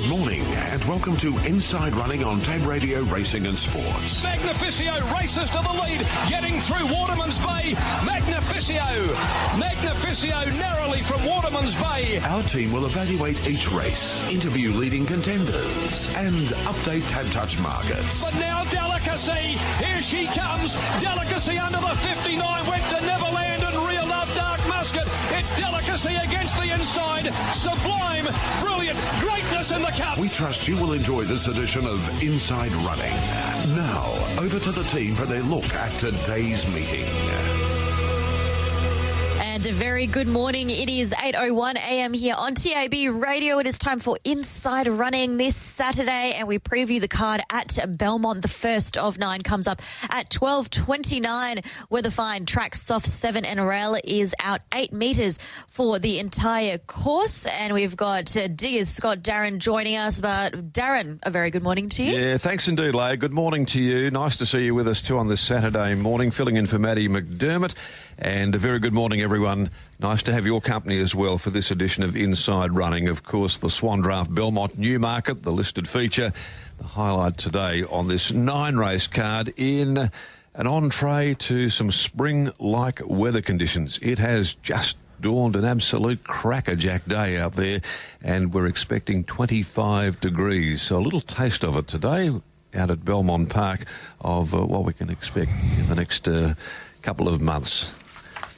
morning and welcome to Inside Running on Tab Radio Racing and Sports. Magnificio races to the lead, getting through Waterman's Bay. Magnificio narrowly from Waterman's Bay. Our team will evaluate each race, interview leading contenders and update Tab Touch markets. But now Delicacy, here she comes. Delicacy under the 59 went to Neverland and Real Love Dark Musket. It's Delicacy against the inside. Sublime, brilliant, greatness in the cup. We trust you will enjoy this edition of Inside Running. Now, over to the team for their look at today's meeting. And a very good morning. It is 8:01 a.m. here on TAB Radio. It is time for Inside Running this Saturday, and we preview the card at Belmont. The first of 9 comes up at 12:29. Weather fine. Track soft 7 NRL is out 8 metres for the entire course, and we've got Diggers Scott Darren joining us. But Darren, a very good morning to you. Yeah, thanks indeed, Leah. Good morning to you. Nice to see you with us too on this Saturday morning, filling in for Maddie McDermott. And a very good morning, everyone. Nice to have your company as well for this edition of Inside Running. Of course, the Swan Draft Belmont Newmarket, the listed feature. The highlight today on this 9-race card in an entree to some spring-like weather conditions. It has just dawned an absolute crackerjack day out there, and we're expecting 25 degrees. So a little taste of it today out at Belmont Park of what we can expect in the next couple of months.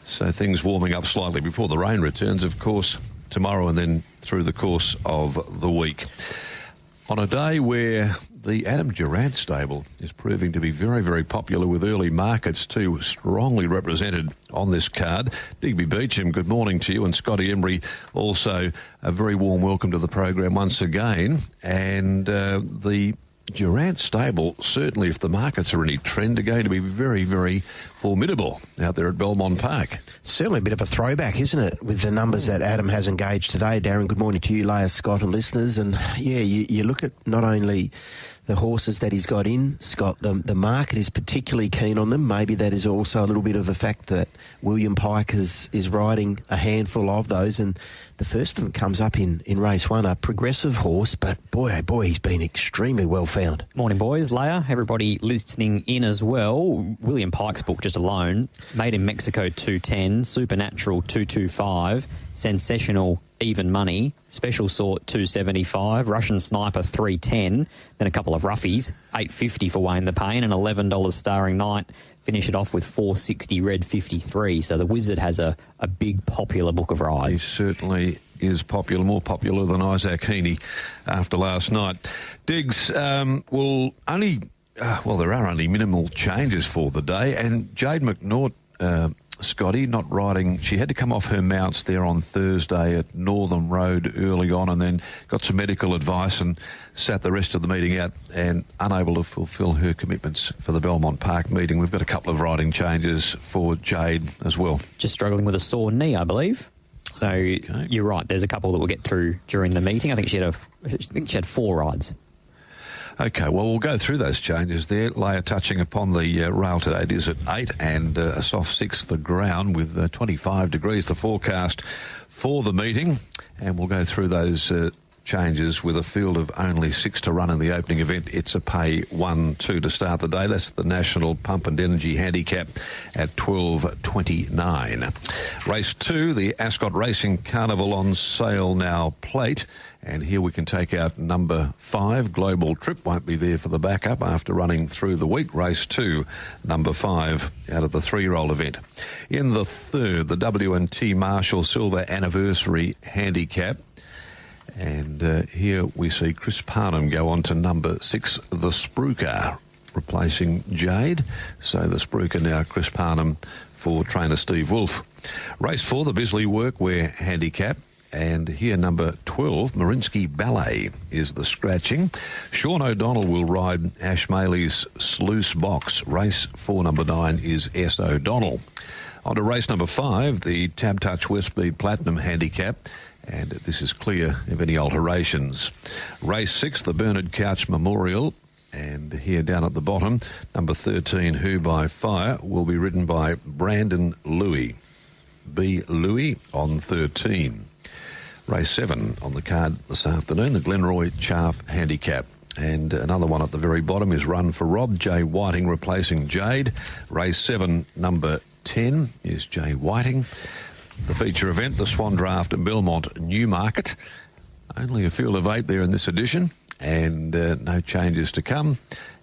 So things warming up slightly before the rain returns, of course, tomorrow and then through the course of the week. On a day where the Adam Durrant stable is proving to be very, very popular with early markets too, strongly represented on this card. Digby Beacham, good morning to you, and Scotty Embry, also a very warm welcome to the program once again. And the Durrant stable, certainly if the markets are any trend, are going to be very, very formidable out there at Belmont Park. Certainly a bit of a throwback, isn't it, with the numbers that Adam has engaged today. Darren, good morning to you, Leah, Scott and listeners. And, yeah, you look at not only the horses that he's got in, Scott, the market is particularly keen on them. Maybe that is also a little bit of the fact that William Pike is riding a handful of those, and the first of them comes up in race 1, a progressive horse, but boy, oh boy, he's been extremely well found. Morning, boys. Leah, everybody listening in as well. William Pike's book just alone, Made in Mexico 210, Supernatural 225, Sensational Even Money, Special Sort 275, Russian Sniper 310, then a couple of roughies, 850 for Wayne the Pain, and $11 Starring Night. Finish it off with 460 Red 53. So the Wizard has a big popular book of rides. He certainly is popular, more popular than Isaac Heaney after last night. Diggs will only, there are only minimal changes for the day, and Jade McNaught, Scotty, not riding. She had to come off her mounts there on Thursday at Northern Road early on, and then got some medical advice and sat the rest of the meeting out and unable to fulfil her commitments for the Belmont Park meeting. We've got a couple of riding changes for Jade as well. Just struggling with a sore knee, I believe. So okay. You're right. There's a couple that we'll get through during the meeting. I think she had 4 rides. Okay, well, we'll go through those changes there. Leah touching upon the rail today. It is at 8 and a soft 6 the ground with 25 degrees the forecast for the meeting. And we'll go through those changes with a field of only 6 to run in the opening event. It's a pay 1-2 to start the day. That's the National Pump and Energy Handicap at 12.29. Race 2, the Ascot Racing Carnival on sale now plate. And here we can take out number 5, Global Trip. Won't be there for the backup after running through the week. Race 2, number 5, out of the 3-year-old event. In the third, the W&T Marshall Silver Anniversary Handicap. And here we see Chris Parnham go on to number 6, the Spruker, replacing Jade. So the Spruker now Chris Parnham for trainer Steve Wolfe. Race 4, the Bisley Workwear Handicap. And here, number 12, Marinsky Ballet is the scratching. Sean O'Donnell will ride Ash Maley's Sluice Box. Race 4, number 9, is S. O'Donnell. On to race number 5, the Tab Touch Westbead Platinum Handicap. And this is clear of any alterations. Race 6, the Bernard Couch Memorial. And here down at the bottom, number 13, Who by Fire, will be ridden by Brandon Louis. B. Louis on 13. Race 7 on the card this afternoon, the Glenroy Chaff Handicap. And another one at the very bottom is Run for Rob, Jay Whiting replacing Jade. Race 7, number 10 is Jay Whiting. The feature event, the Swan Draft at Belmont Newmarket. Only a field of 8 there in this edition, and no changes to come.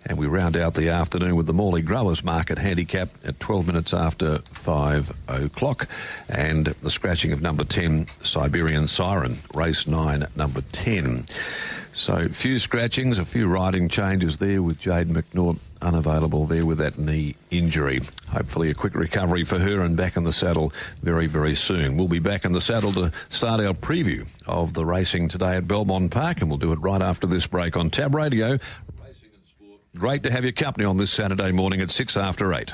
And we round out the afternoon with the Morley Growers Market Handicap at 12 minutes after 5 o'clock. And the scratching of number 10, Siberian Siren, race 9, number 10. So a few scratchings, a few riding changes there with Jade McNaught unavailable there with that knee injury. Hopefully a quick recovery for her and back in the saddle very, very soon. We'll be back in the saddle to start our preview of the racing today at Belmont Park, and we'll do it right after this break on Tab Radio. Racing and Sport. Great to have your company on this Saturday morning at 6 after 8.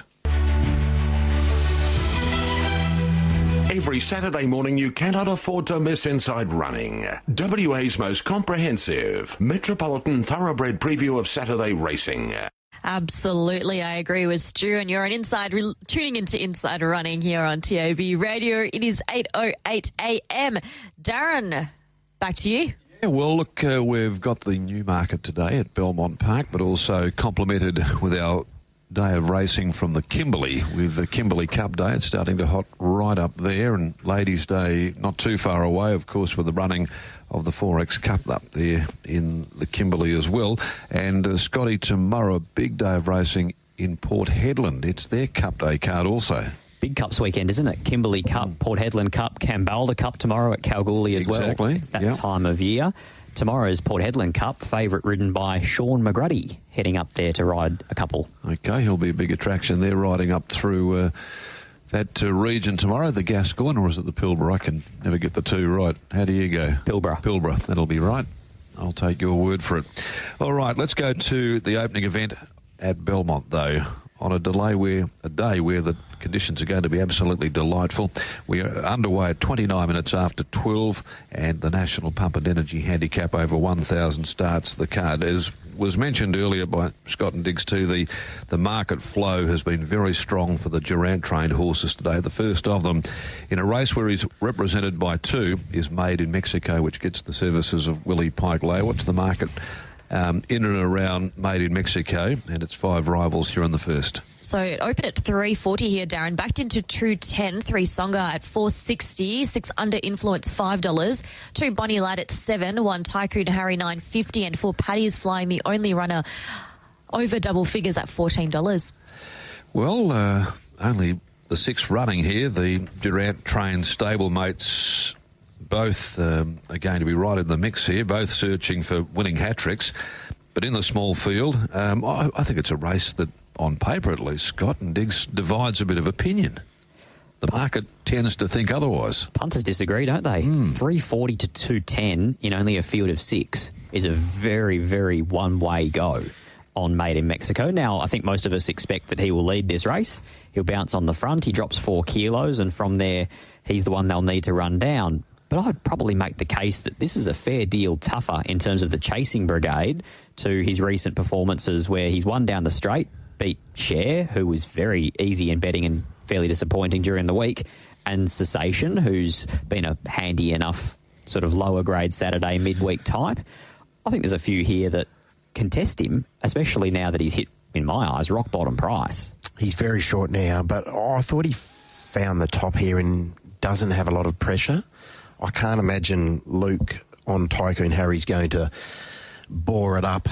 Every Saturday morning you cannot afford to miss Inside Running. WA's most comprehensive metropolitan thoroughbred preview of Saturday racing. Absolutely, I agree with Stu, and you're tuning into Inside Running here on TAB Radio. It is 8:08 a.m. Darren, back to you. Yeah, well, look, we've got the Newmarket today at Belmont Park, but also complemented with our day of racing from the Kimberley with the Kimberley Cup Day. It's starting to hot right up there, and Ladies' Day not too far away, of course, with the running of the 4X Cup up there in the Kimberley as well. And Scotty, tomorrow, a big day of racing in Port Hedland. It's their Cup Day card also. Big Cups weekend, isn't it? Kimberley Cup, Port Hedland Cup, Kambalda Cup tomorrow at Kalgoorlie as well. Exactly. It's that time of year. Tomorrow's Port Hedland Cup, favourite ridden by Sean McGruddy, heading up there to ride a couple. Okay, he'll be a big attraction there, riding up through that region tomorrow, the Gascoyne, or is it the Pilbara? I can never get the two right. How do you go? Pilbara, that'll be right. I'll take your word for it. All right, let's go to the opening event at Belmont, though, on a day where the conditions are going to be absolutely delightful. We are underway at 29 minutes after 12, and the National Pump and Energy Handicap over 1,000 starts the card. As was mentioned earlier by Scott and Diggs too, the market flow has been very strong for the Durant-trained horses today. The first of them in a race where he's represented by 2 is Made in Mexico, which gets the services of Willie Pike-Lay. What's the market in and around Made in Mexico, and it's 5 rivals here in the first. So it opened at 340 here, Darren. Backed into 210, 3 Songa at 460, 6 Under Influence $5, 2 Bonnie Lad at 7, 1 Tycoon Harry $9.50, and 4 Paddy is flying, the only runner over double figures at $14. Well, only the 6th running here. The Durant-trained stablemates both are going to be right in the mix here, both searching for winning hat-tricks. But in the small field, I think it's a race that, on paper at least, Scott and Diggs, divides a bit of opinion. The market tends to think otherwise. Punters disagree, don't they? 340 to 210 in only a field of 6 is a very, very one-way go on Made in Mexico. Now, I think most of us expect that he will lead this race. He'll bounce on the front. He drops 4 kilos, and from there, he's the one they'll need to run down. But I'd probably make the case that this is a fair deal tougher in terms of the chasing brigade to his recent performances where he's won down the straight, beat Cher, who was very easy in betting and fairly disappointing during the week, and Cessation, who's been a handy enough sort of lower grade Saturday midweek type. I think there's a few here that contest him, especially now that he's hit, in my eyes, rock bottom price. He's very short now, but I thought he found the top here and doesn't have a lot of pressure. I can't imagine Luke on Tycoon Harry's going to bore it up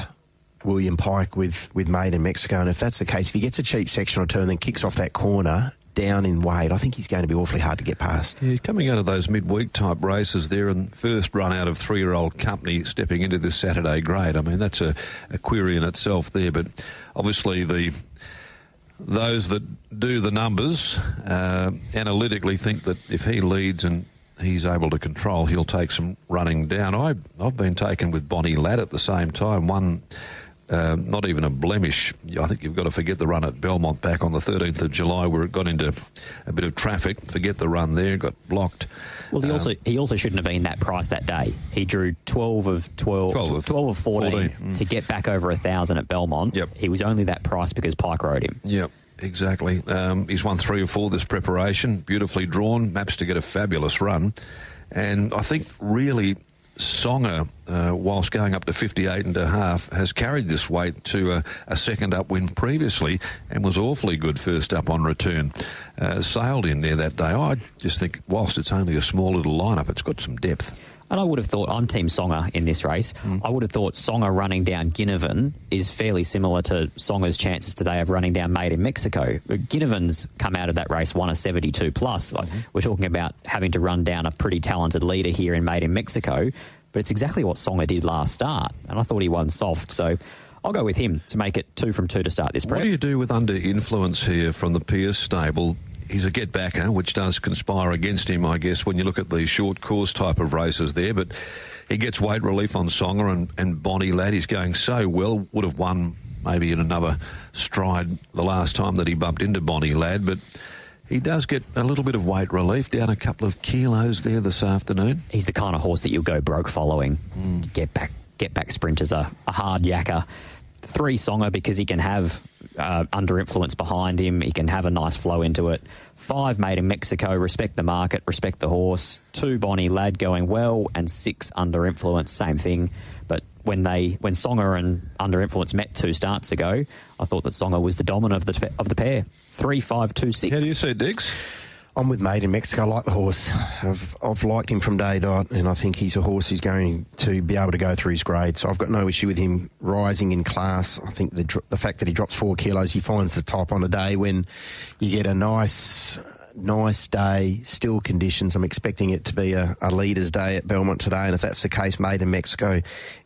William Pike with Made in Mexico. And if that's the case, if he gets a cheap sectional turn, then kicks off that corner down in weight, I think he's going to be awfully hard to get past. Yeah, coming out of those midweek type races there, and first run out of 3-year-old Company stepping into this Saturday grade. I mean, that's a query in itself there. But obviously those that do the numbers analytically think that if he leads and he's able to control, he'll take some running down. I've been taken with Bonnie Ladd at the same time. One, not even a blemish. I think you've got to forget the run at Belmont back on the 13th of July where it got into a bit of traffic. Forget the run there, got blocked. Well, he also shouldn't have been that price that day. He drew 12 of 14 to get back over 1,000 at Belmont. Yep. He was only that price because Pike rode him. Yep. Exactly. He's won 3 or 4 this preparation. Beautifully drawn. Maps to get a fabulous run. And I think really Songer, whilst going up to 58.5, has carried this weight to a second up win previously and was awfully good first up on return. Sailed in there that day. I just think whilst it's only a small little lineup, it's got some depth. And I would have thought, I'm Team Songer in this race. I would have thought Songer running down Ginnivan is fairly similar to Songer's chances today of running down Made in Mexico. Ginnivan's come out of that race, won a 72 plus. We're talking about having to run down a pretty talented leader here in Made in Mexico, but it's exactly what Songer did last start, and I thought he won soft. So I'll go with him to make it 2 from 2 to start this prep. What do you do with under influence here from the Pierce stable? He's a get-backer, which does conspire against him, I guess, when you look at the short course type of races there. But he gets weight relief on Songer and Bonnie Ladd. He's going so well. Would have won maybe in another stride the last time that he bumped into Bonnie Ladd. But he does get a little bit of weight relief, down a couple of kilos there this afternoon. He's the kind of horse that you'll go broke following. Get back sprinters are a hard yakker. 3 Songer because he can have under influence behind him. He can have a nice flow into it. 5 Made in Mexico, respect the market, respect the horse. 2 Bonnie Ladd going well, and 6 under influence, same thing. But when Songer and under influence met 2 starts ago, I thought that Songer was the dominant of the pair. 3, 5, 2, 6. How do you see it, Diggs? I'm with Made in Mexico. I like the horse. I've liked him from day dot, and I think he's a horse who's going to be able to go through his grade. So I've got no issue with him rising in class. I think the fact that he drops 4 kilos, he finds the top on a day when you get a nice day, still conditions. I'm expecting it to be a leader's day at Belmont today, and if that's the case, Made in Mexico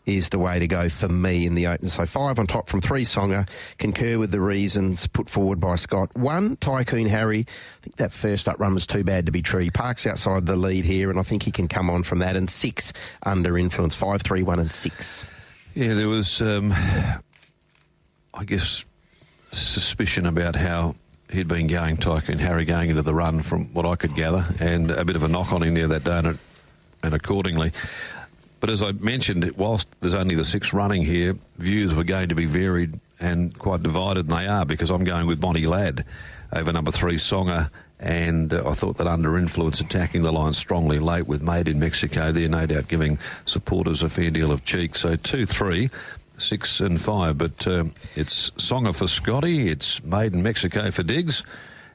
is the way to go for me in the open. So 5 on top from 3 Songer, concur with the reasons put forward by Scott. 1, Tycoon Harry. I think that first up run was too bad to be true. He parks outside the lead here, and I think he can come on from that. And 6 under influence, 5, 3, 1 and 6. Yeah, there was, I guess, suspicion about how he'd been going, Tycoon Harry, going into the run from what I could gather, and a bit of a knock on him there that day, and accordingly. But as I mentioned, whilst there's only the 6 running here, views were going to be varied and quite divided, and they are, because I'm going with Bonnie Ladd over number 3 Songer, and I thought that under influence attacking the line strongly late with Made in Mexico there, no doubt giving supporters a fair deal of cheek. So 2, 3, 6 and 5, but it's Songer for Scotty, it's Made in Mexico for Diggs,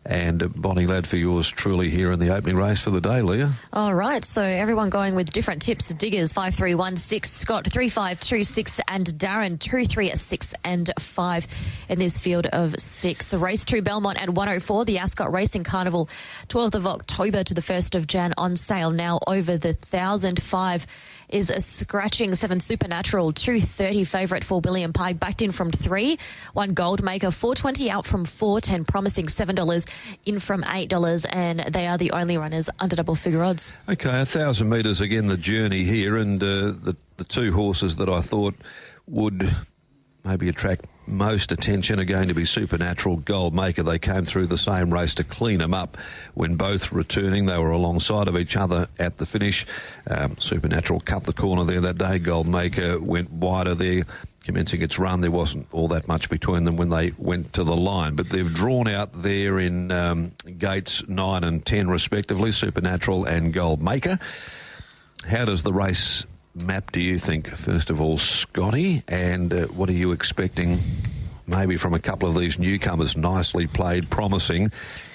and Bonnie Ladd for yours truly here in the opening race for the day, Leah. All right, so everyone going with different tips. Diggers 5, 3, 1, 6, Scott 3, 5, 2, 6, and Darren 2, 3, 6 and 5 in this field of 6. Race 2 Belmont at 104, the Ascot Racing Carnival, 12th of October to the 1st of Jan, on sale now over the 1,005. Is a scratching 7 Supernatural, 230 favourite for William Pike, backed in from 3. 1 Gold Maker, 420 out from 4, 10 promising $7 in from $8, and they are the only runners under double figure odds. Okay, 1,000 metres again, the journey here, and the 2 horses that I thought would maybe attract most attention are going to be Supernatural, Gold Maker. They came through the same race to clean them up when both returning. They were alongside of each other at the finish. Supernatural cut the corner there that day. Gold Maker went wider there, commencing its run. There wasn't all that much between them when they went to the line, but they've drawn out there in gates 9 and 10 respectively, Supernatural and Gold Maker. How does the race map, do you think, first of all, Scotty, and what are you expecting maybe from a couple of these newcomers? Nicely played, promising,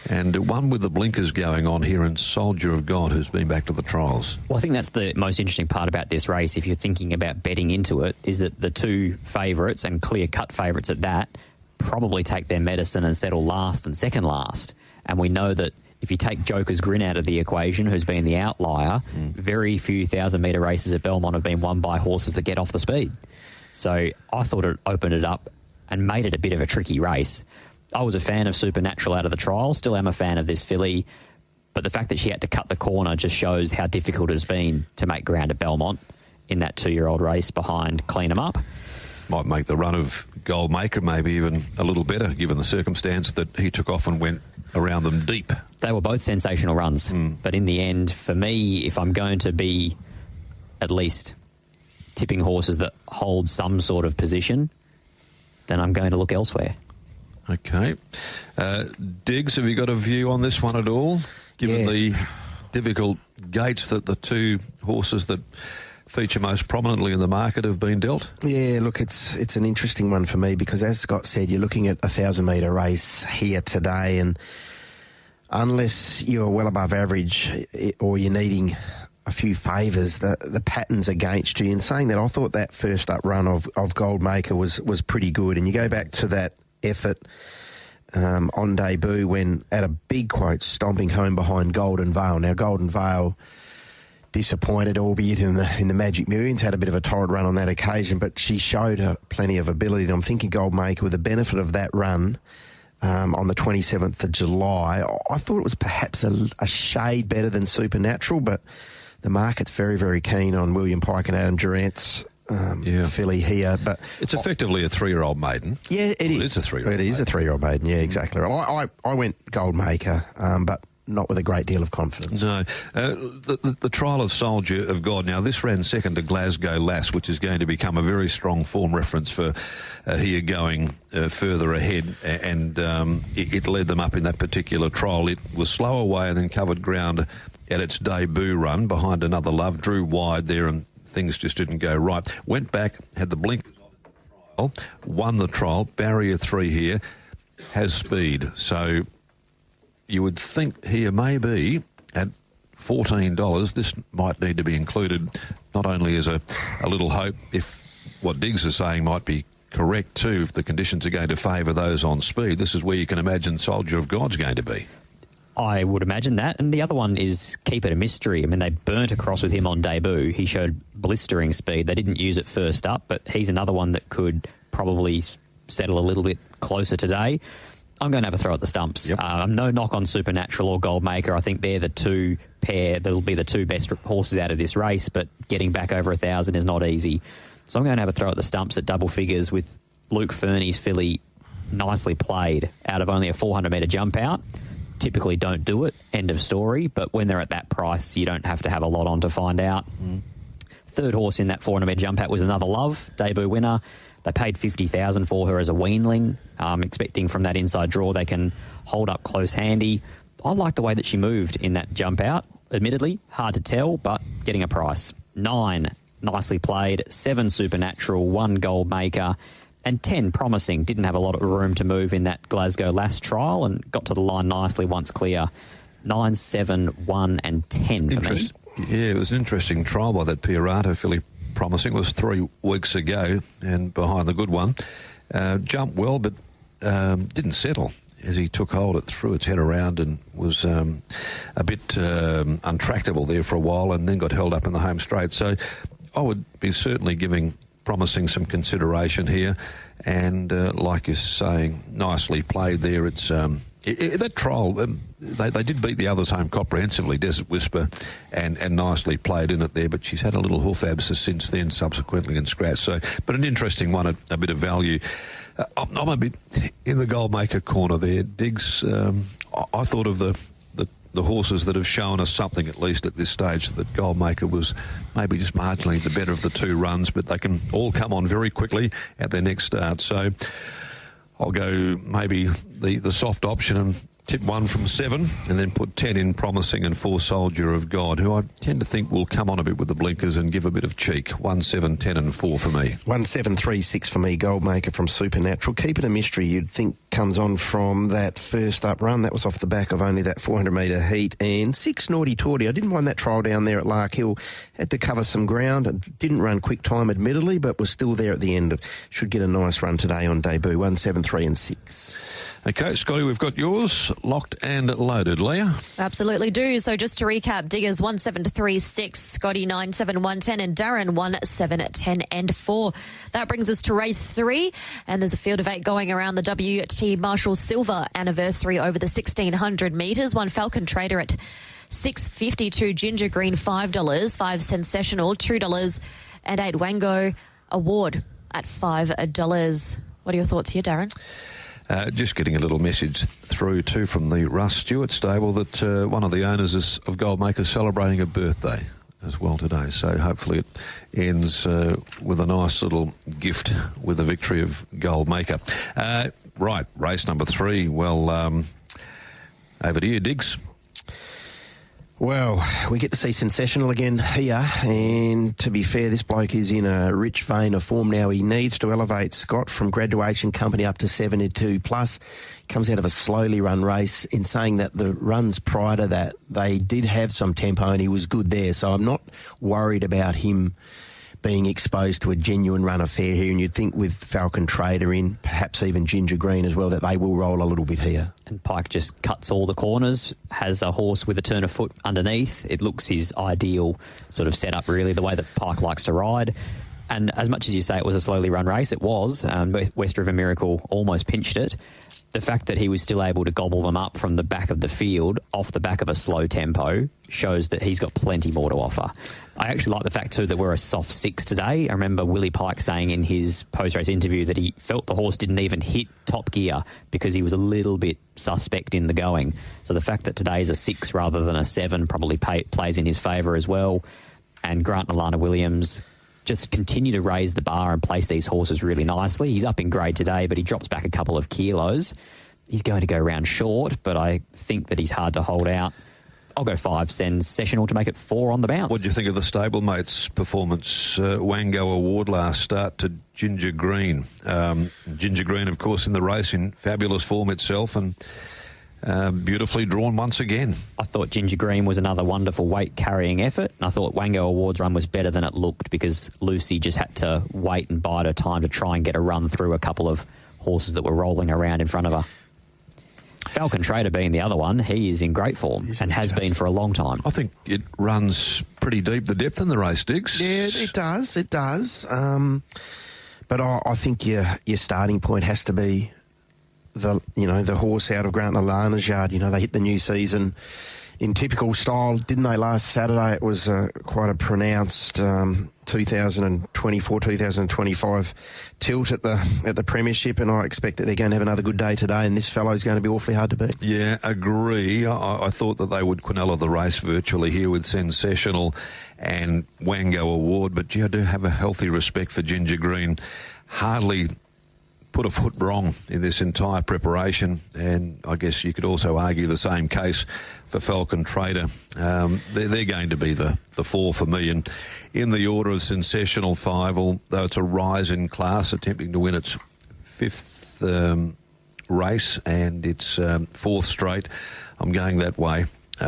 and one with the blinkers going on here in Soldier of God, who's been back to the trials. Well, I think that's the most interesting part about this race, if you're thinking about betting into it, is that the 2 favourites, and clear-cut favourites at that, probably take their medicine and settle last and second last. And we know that if you take Joker's Grin out of the equation, who's been the outlier, very few 1,000-metre races at Belmont have been won by horses that get off the speed. So I thought it opened it up and made it a bit of a tricky race. I was a fan of Supernatural out of the trial, still am a fan of this filly, but the fact that she had to cut the corner just shows how difficult it has been to make ground at Belmont in that 2-year-old race behind Clean 'em Up. Might make the run of Gold Maker maybe even a little better, given the circumstance that he took off and went around them deep. They were both sensational runs, but in the end, for me, if I'm going to be at least tipping horses that hold some sort of position, then I'm going to look elsewhere. Okay. Diggs, have you got a view on this one at all, given the difficult gates that the two horses that feature most prominently in the market have been dealt? Yeah, look, it's an interesting one for me because, as Scott said, you're looking at a 1,000-metre race here today, and unless you're well above average or you're needing a few favours, the patterns against you. In saying that, I thought that first up run of Goldmaker was pretty good, and you go back to that effort on debut when, at a big quote, stomping home behind Golden Vale. Now, Golden Vale disappointed, albeit in the Magic Millions, had a bit of a torrid run on that occasion, but she showed plenty of ability. And I'm thinking Goldmaker, with the benefit of that run on the 27th of July, I thought it was perhaps a shade better than Supernatural, but the market's very, very keen on William Pike and Adam Durant's filly here. But it's effectively a 3-year-old maiden. Yeah, it is. It's a 3-year-old maiden. It is a 3-year-old maiden, yeah, exactly. I went Goldmaker, but not with a great deal of confidence. No. The Trial of Soldier of God. Now, this ran second to Glasgow Lass, which is going to become a very strong form reference for here going further ahead, and it led them up in that particular trial. It was slow away and then covered ground at its debut run behind Another Love, drew wide there, and things just didn't go right. Went back, had the blinkers on in the trial, won the trial, barrier 3 here, has speed. So you would think here maybe at $14, this might need to be included not only as a little hope, if what Diggs is saying might be correct too, if the conditions are going to favour those on speed. This is where you can imagine Soldier of God's going to be. I would imagine that. And the other one is Keep It a Mystery. I mean, they burnt across with him on debut. He showed blistering speed. They didn't use it first up, but he's another one that could probably settle a little bit closer today. I'm going to have a throw at the stumps. Yep. No knock on Supernatural or Goldmaker. I think they're the two pair that'll be the two best horses out of this race, but getting back over 1,000 is not easy. So I'm going to have a throw at the stumps at double figures with Luke Fernie's filly nicely played out of only a 400-metre jump out. Typically don't do it, end of story, but when they're at that price, you don't have to have a lot on to find out. Third horse in that 400-metre jump out was Another Love, debut winner. They paid $50,000 for her as a weanling, expecting from that inside draw they can hold up close handy. I like the way that she moved in that jump out. Admittedly, hard to tell, but getting a price. 9, nicely played. 7, Supernatural. 1, Goldmaker. And 10, Promising. Didn't have a lot of room to move in that Glasgow Lass trial and got to the line nicely once clear. 9, 7, 1 and 10 for me. Yeah, it was an interesting trial by that Pierato filly, Promising. It was 3 weeks ago and behind the good one. Jumped well, but didn't settle as he took hold. It threw its head around and was a bit untractable there for a while and then got held up in the home straight. So I would be certainly giving Promising some consideration here, and like you're saying, nicely played there. It's that trial, they did beat the others home comprehensively, Desert Whisper, and nicely played in it there, but she's had a little hoof abscess since then, subsequently, and scratch. So, but an interesting one, a bit of value. I'm a bit in the Goldmaker corner there, Diggs. I thought of the horses that have shown us something, at least at this stage, that Goldmaker was maybe just marginally the better of the 2 runs, but they can all come on very quickly at their next start. So I'll go maybe the soft option and tip 1 from 7 and then put 10 in Promising and 4 Soldier of God, who I tend to think will come on a bit with the blinkers and give a bit of cheek. 1, 7, 10 and 4 for me. 1, 7, 3, 6 for me. Goldmaker from Supernatural. Keep It a Mystery, you'd think comes on from that first up run. That was off the back of only that 400-metre heat. And 6 Naughty Tawdy. I didn't mind that trial down there at Lark Hill. Had to cover some ground and didn't run quick time admittedly, but was still there at the end. Should get a nice run today on debut. 1, 7, 3 and 6. Okay, Scotty, we've got yours locked and loaded. Leah? Absolutely do. So just to recap, Diggers 1, 7, 3, 6, Scotty 9, 7, 1, 10 and Darren 1, 7, 10 and 4. That brings us to race 3, and there's a field of 8 going around the W.T. Marshall Silver anniversary over the 1,600 metres. 1 Falcon Trader at $6.52, Ginger Green $5, 5 Sensational $2 and 8 Wango Award at $5. What are your thoughts here, Darren? Just getting a little message through too from the Russ Stewart stable that one of the owners of Goldmaker is celebrating a birthday as well today. So hopefully it ends with a nice little gift with the victory of Goldmaker. Right, race number 3. Well, over to you, Diggs. Well, we get to see Sensational again here, and to be fair, this bloke is in a rich vein of form now. He needs to elevate Scott from graduation company up to 72 plus. Comes out of a slowly run race. In saying that, the runs prior to that, they did have some tempo and he was good there, so I'm not worried about him being exposed to a genuine run affair here, and you'd think with Falcon Trader in, perhaps even Ginger Green as well, that they will roll a little bit here. And Pike just cuts all the corners, has a horse with a turn of foot underneath. It looks his ideal sort of setup, really, the way that Pike likes to ride. And as much as you say it was a slowly run race, it was. West River Miracle almost pinched it. The fact that he was still able to gobble them up from the back of the field off the back of a slow tempo shows that he's got plenty more to offer. I actually like the fact too that we're a soft 6 today. I remember Willie Pike saying in his post-race interview that he felt the horse didn't even hit top gear because he was a little bit suspect in the going. So the fact that today is a 6 rather than a 7 probably plays in his favour as well. And Grant and Alana Williams just continue to raise the bar and place these horses really nicely. He's up in grade today, but he drops back a couple of kilos. He's going to go round short, but I think that he's hard to hold out. I'll go 5 Sensational to make it 4 on the bounce. What do you think of the stablemate's performance? Wango Award last start to Ginger Green. Ginger Green, of course, in the race in fabulous form itself, and beautifully drawn once again. I thought Ginger Green was another wonderful weight-carrying effort, and I thought Wango Award's run was better than it looked because Lucy just had to wait and bide her time to try and get a run through a couple of horses that were rolling around in front of her. Falcon Trader being the other one, he is in great form and has been for a long time. I think it runs pretty deep, the depth in the race, Diggs. Yeah, it does. It does. But I think your starting point has to be the horse out of Grant and Alana's yard. You know, they hit the new season in typical style, didn't they, last Saturday? It was quite a pronounced 2024-2025 tilt at the premiership, and I expect that they're going to have another good day today, and this fellow's going to be awfully hard to beat. Yeah, agree. I thought that they would quinella the race virtually here with Sensational and Wango Award, but I do have a healthy respect for Ginger Green. Hardly put a foot wrong in this entire preparation, and I guess you could also argue the same case for Falcon Trader. They're going to be the 4 for me, and in the order of Sensational 5, although it's a rise in class, attempting to win its 5th race and its 4th straight, I'm going that way.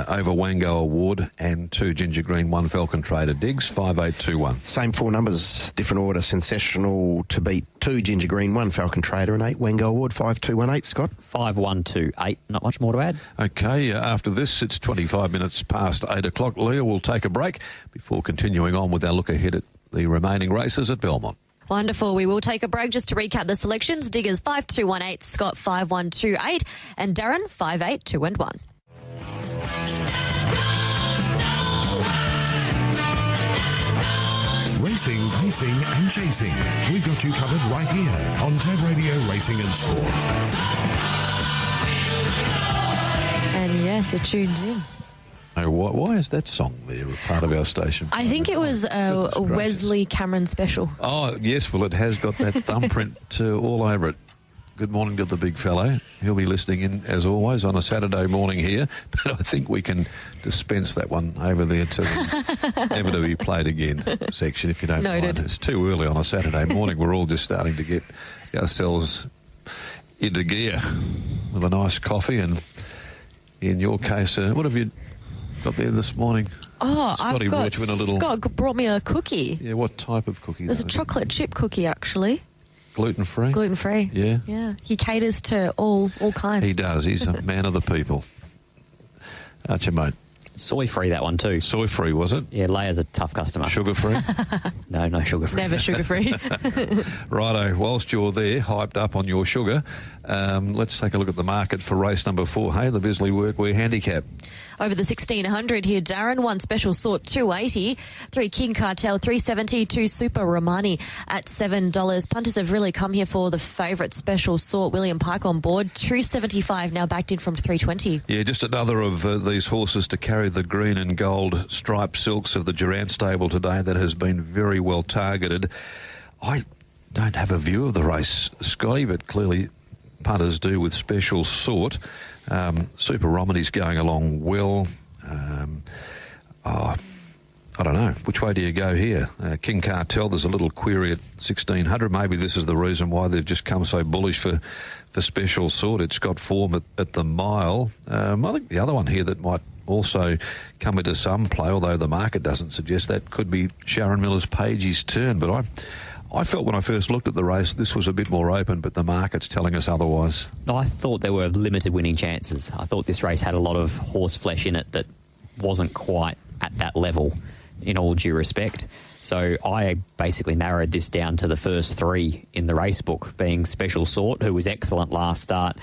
Over Wango Award and 2 Ginger Green, 1 Falcon Trader. Diggs, 5-8-2-1. Same 4 numbers, different order. Sensational to beat 2 Ginger Green, 1 Falcon Trader and 8 Wango Award. 5-2-1-8, Scott. 5-1-2-8. Not much more to add. Okay, after this, it's 25 minutes past 8 o'clock. Leah will take a break before continuing on with our look ahead at the remaining races at Belmont. Wonderful. We will take a break just to recap the selections. Diggers 5-2-1-8, Scott 5-1-2-8, and Darren 5-8-2-1. Racing, pacing and chasing. We've got you covered right here on Tab Radio Racing and Sport. And yes, it tuned in. Oh, why is that song there a part of our station? I think it was a Wesley Cameron special. Oh, yes, well, it has got that thumbprint all over it. Good morning to the big fellow. He'll be listening in, as always, on a Saturday morning here. But I think we can dispense that one over there to the never to be played again section, if you don't mind. It's too early on a Saturday morning. We're all just starting to get ourselves into gear with a nice coffee. And in your case, what have you got there this morning? Oh, Scott brought me a cookie. Yeah, what type of cookie? It was a chocolate chip cookie, actually. Gluten-free? Gluten-free. Yeah? Yeah. He caters to all kinds. He does. He's a man of the people. Aren't you, mate? Soy-free, that one too. Soy-free, was it? Yeah, Leia's a tough customer. Sugar-free? No sugar-free. Never sugar-free. Righto, whilst you're there, hyped up on your sugar, let's take a look at the market for race number 4. Hey, the Bisley Workwear Handicap. Over the 1600 here, Darren, 1 special sort, 280, 3 King Cartel, 370, 2 Super Romani at $7. Punters have really come here for the favourite special sort, William Pike on board, 275 now backed in from 320. Yeah, just another of these horses to carry the green and gold striped silks of the Durant stable today that has been very well targeted. I don't have a view of the race, Scotty, but clearly punters do with special sort. Super Romany's going along well. I don't know. Which way do you go here? King Cartel, there's a little query at 1,600. Maybe this is the reason why they've just come so bullish for Special Sort. It's got form at the mile. I think the other one here that might also come into some play, although the market doesn't suggest that, could be Sharon Miller's Pagey's Turn. But I felt when I first looked at the race, this was a bit more open, but the market's telling us otherwise. No, I thought there were limited winning chances. I thought this race had a lot of horse flesh in it that wasn't quite at that level, in all due respect. So I basically narrowed this down to the first three in the race book, being Special Sort, who was excellent last start,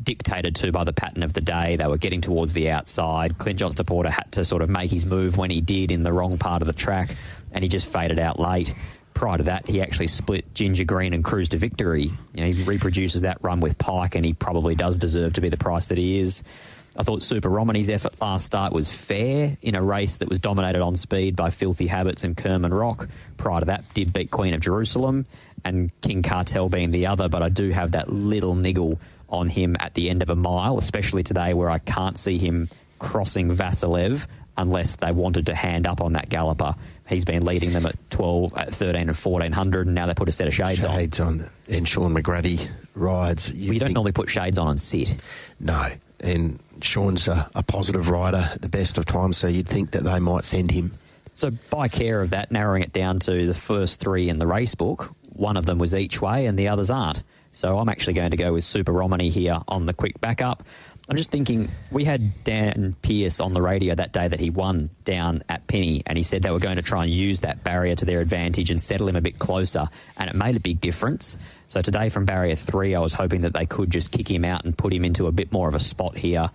dictated to by the pattern of the day. They were getting towards the outside. Clint Johnston Porter had to sort of make his move when he did in the wrong part of the track, and he just faded out late. Prior to that, he actually split Ginger Green and Cruise to Victory. He reproduces that run with Pike, and he probably does deserve to be the price that he is. I thought Super Romany's effort last start was fair in a race that was dominated on speed by Filthy Habits and Kerman Rock. Prior to that, did beat Queen of Jerusalem, and King Cartel being the other, but I do have that little niggle on him at the end of a mile, especially today where I can't see him crossing Vasilev unless they wanted to hand up on that galloper. He's been leading them at 12, at 13 and 1400, and now they put a set of shades on. And Sean McGrady rides. You don't normally put shades on and sit. No, and Sean's a positive rider at the best of times, so you'd think that they might send him. So by care of that, narrowing it down to the first three in the race book, one of them was each way and the others aren't. So I'm actually going to go with Super Romany here on the quick backup. I'm just thinking, we had Dan Pearce on the radio that day that he won down at Penny, and he said they were going to try and use that barrier to their advantage and settle him a bit closer, and it made a big difference. So today from barrier 3, I was hoping that they could just kick him out and put him into a bit more of a spot here.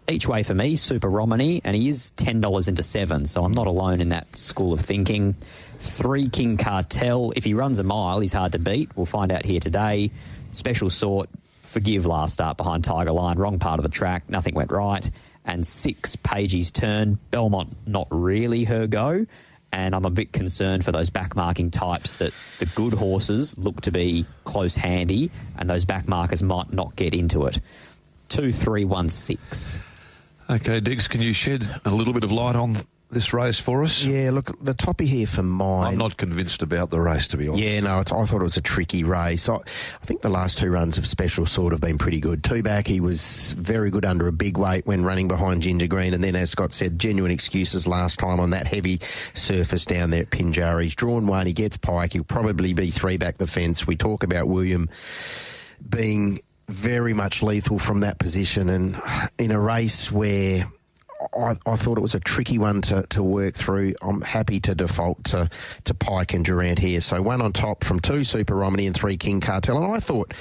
Each way for me, Super Romany, and he is $10 into 7, so I'm not alone in that school of thinking. 3, King Cartel. If he runs a mile, he's hard to beat. We'll find out here today. Special Sort, forgive last start behind Tiger Line, wrong part of the track, nothing went right. And 6, Pagey's Turn. Belmont, not really her go. And I'm a bit concerned for those backmarking types that the good horses look to be close handy, and those backmarkers might not get into it. 2, 3, 1, 6. Okay, Diggs, can you shed a little bit of light on this race for us? Yeah, look, the toppy here for mine. I'm not convinced about the race, to be honest. Yeah, no, I thought it was a tricky race. I think the last 2 runs of Special Sort have been pretty good. 2 back, he was very good under a big weight when running behind Ginger Green, and then, as Scott said, genuine excuses last time on that heavy surface down there at Pinjarra. He's drawn 1, he gets Pike, he'll probably be 3 back the fence. We talk about William being very much lethal from that position, and in a race where I thought it was a tricky one to work through, I'm happy to default to Pike and Durant here. So 1 on top from 2, Super Romany, and 3, King Cartel. And I thought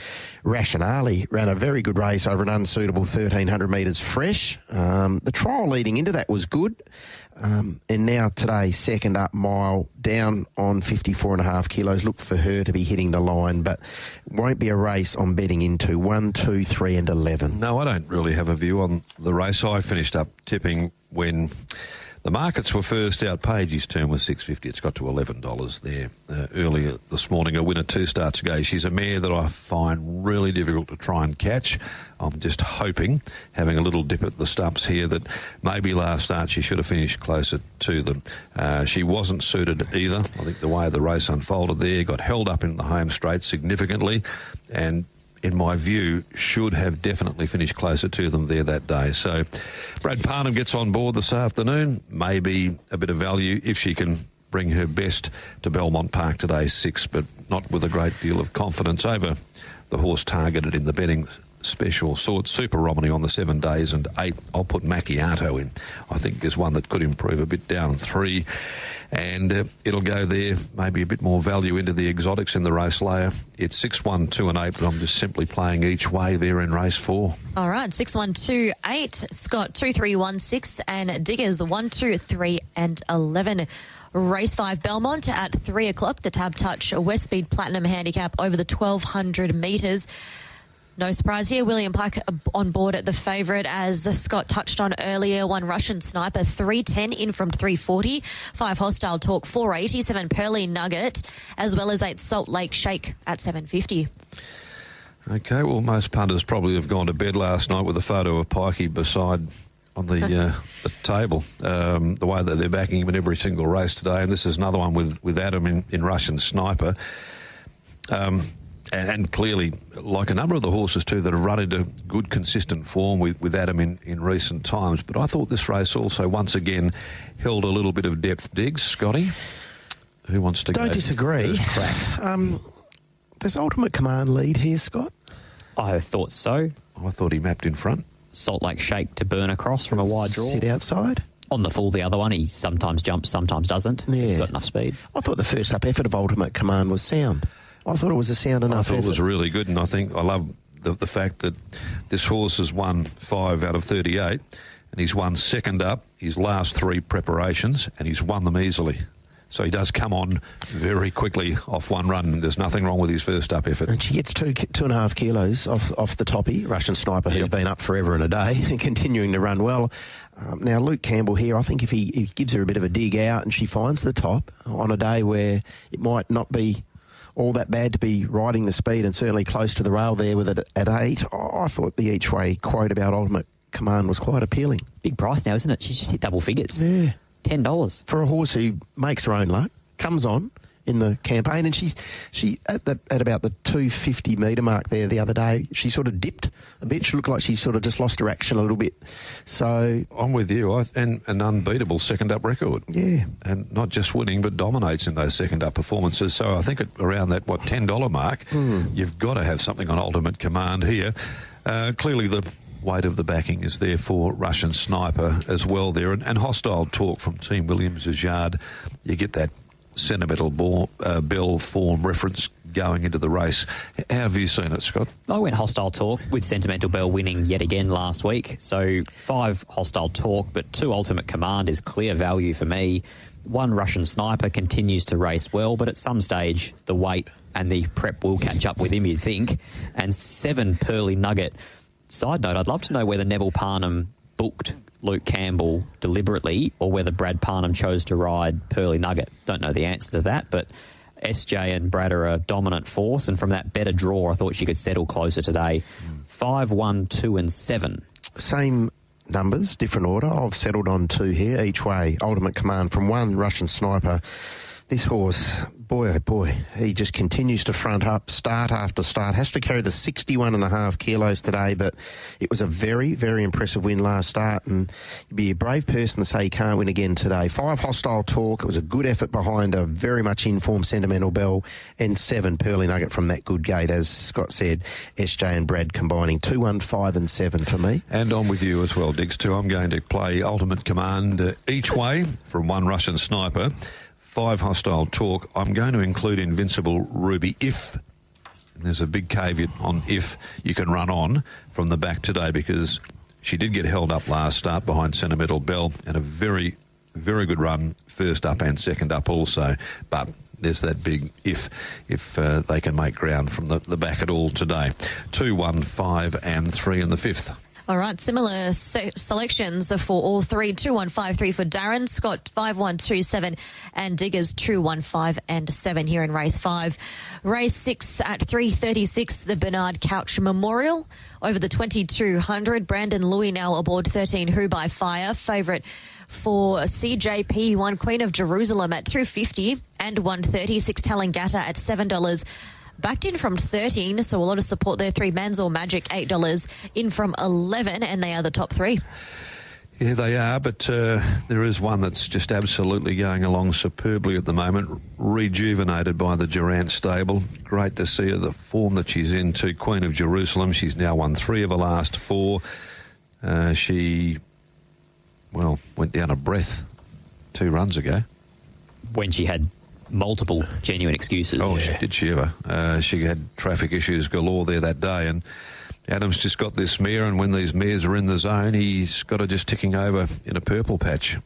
Rationale ran a very good race over an unsuitable 1,300 metres fresh. The trial leading into that was good. And now today, second up mile, down on 54.5 kilos. Look for her to be hitting the line, but won't be a race I'm betting into. 1, 2, 3 and 11. No, I don't really have a view on the race. I finished up tipping when the markets were first out. Pagey's Turn was $6.50. It's got to $11 there. Earlier this morning, a winner 2 starts ago. She's a mare that I find really difficult to try and catch. I'm just hoping, having a little dip at the stumps here, that maybe last start she should have finished closer to them. She wasn't suited either. I think the way the race unfolded there, got held up in the home straight significantly, and in my view, should have definitely finished closer to them there that day. So Brad Parnham gets on board this afternoon. Maybe a bit of value if she can bring her best to Belmont Park today, 6, but not with a great deal of confidence over the horse targeted in the betting. Special Sort, Super Romany on the 7 days, and 8, I'll put Macchiato in. I think is one that could improve a bit, down 3. And it'll go there, maybe a bit more value into the exotics in the race layer. It's 6, 1, 2 and 8, but I'm just simply playing each way there in race 4. All right, 6, 1, 2, 8. Scott, 2, 3, 1, 6. And Diggers, 1, 2, 3 and 11. Race 5, Belmont at 3 o'clock. The Tab Touch West Speed Platinum Handicap over the 1,200 metres. No surprise here, William Pike on board at the favourite, as Scott touched on earlier. 1, Russian Sniper, 310 in from 340. 5, Hostile Talk, 480. 7, Pearly Nugget, as well as 8, Salt Lake Shake at 750. Okay, well, most punters probably have gone to bed last night with a photo of Pikey beside on the table, the way that they're backing him in every single race today. And this is another one with Adam in Russian Sniper. And clearly, like a number of the horses too that have run into good, consistent form with Adam in recent times. But I thought this race also, once again, held a little bit of depth. Diggs, Scotty, who wants to go? Don't disagree. Does Ultimate Command lead here, Scott? I thought so. I thought he mapped in front. Salt Lake Shake to burn across from a wide draw. Sit outside. On the full, the other one, he sometimes jumps, sometimes doesn't. Yeah. He's got enough speed. I thought the first up effort of Ultimate Command was sound. I thought it was a sound enough effort. I thought it was really good, and I love the fact that this horse has won 5 out of 38, and he's won second up his last 3 preparations, and he's won them easily. So he does come on very quickly off one run, and there's nothing wrong with his first up effort. And she gets 2.5 kilos off the toppy. Russian Sniper, who's been up forever and a day and continuing to run well. Now, Luke Campbell here, I think if he gives her a bit of a dig out and she finds the top on a day where it might not be all that bad to be riding the speed and certainly close to the rail there with it at 8, I thought the each way quote about Ultimate Command was quite appealing. Big price now, isn't it? She's just hit double figures. Yeah. $10. For a horse who makes her own luck, comes on in the campaign, and she at about the 250 metre mark there the other day, she sort of dipped a bit. She looked like she sort of just lost her action a little bit. So I'm with you. And an unbeatable second up record. Yeah. And not just winning, but dominates in those second up performances. So I think around that, $10 mark, you've got to have something on Ultimate Command here. Clearly the weight of the backing is there for Russian Sniper as well there. And Hostile Talk from Team Williams' yard. You get that sentimental bell form reference going into the race. How have you seen it, Scott? I went Hostile Talk with Sentimental Bell winning yet again last week. So 5 Hostile Talk, but 2 Ultimate Command is clear value for me. 1 Russian Sniper continues to race well, but at some stage the weight and the prep will catch up with him, you'd think. And 7 Pearly Nugget. Side note, I'd love to know whether Neville Parnham booked Luke Campbell deliberately or whether Brad Parnham chose to ride Pearly Nugget. Don't know the answer to that, but SJ and Brad are a dominant force, and from that better draw, I thought she could settle closer today. 5, 1, 2 and 7. Same numbers, different order. I've settled on 2 here, each way. Ultimate Command from 1, Russian Sniper. This horse, boy, oh boy, he just continues to front up, start after start. Has to carry the 61.5 kilos today, but it was a very, very impressive win last start, and you'd be a brave person to say he can't win again today. 5 Hostile Talk. It was a good effort behind a very much informed Sentimental Bell, and 7 Pearly Nugget from that good gate, as Scott said. SJ and Brad combining 2, 1, 5 and 7 for me. And I'm with you as well, Diggs, too. I'm going to play Ultimate Command each way from 1 Russian Sniper. 5 Hostile Talk. I'm going to include Invincible Ruby if, and there's a big caveat on if, you can run on from the back today, because she did get held up last start behind Sentimental Bell, and a very, very good run first up and second up also. But there's that big if they can make ground from the back at all today. 2, 1, 5 and 3 in the 5th. All right, similar selections for all 3. 2, 1, 5, 3 for Darren, Scott 5, 1, 2, 7, and Diggers 2, 1, 5 and 7 here in race 5. Race 6 at 3:36, the Bernard Couch Memorial. Over the 2200, Brandon Louis now aboard 13 Who by Fire. Favourite for CJP, 1 Queen of Jerusalem at $2.50 and 1.30. 6 Talangata at $7. Backed in from 13, so a lot of support there. 3 Manzor Magic, $8 in from 11, and they are the top 3. Yeah, they are, but there is one that's just absolutely going along superbly at the moment, rejuvenated by the Durant stable. Great to see her, the form that she's in, to Queen of Jerusalem. She's now won 3 of her last 4. She, went down a breath 2 runs ago. When she had multiple genuine excuses. Oh, yeah. Did she ever? She had traffic issues galore there that day, and Adam's just got this mare, and when these mares are in the zone, he's got her just ticking over in a purple patch.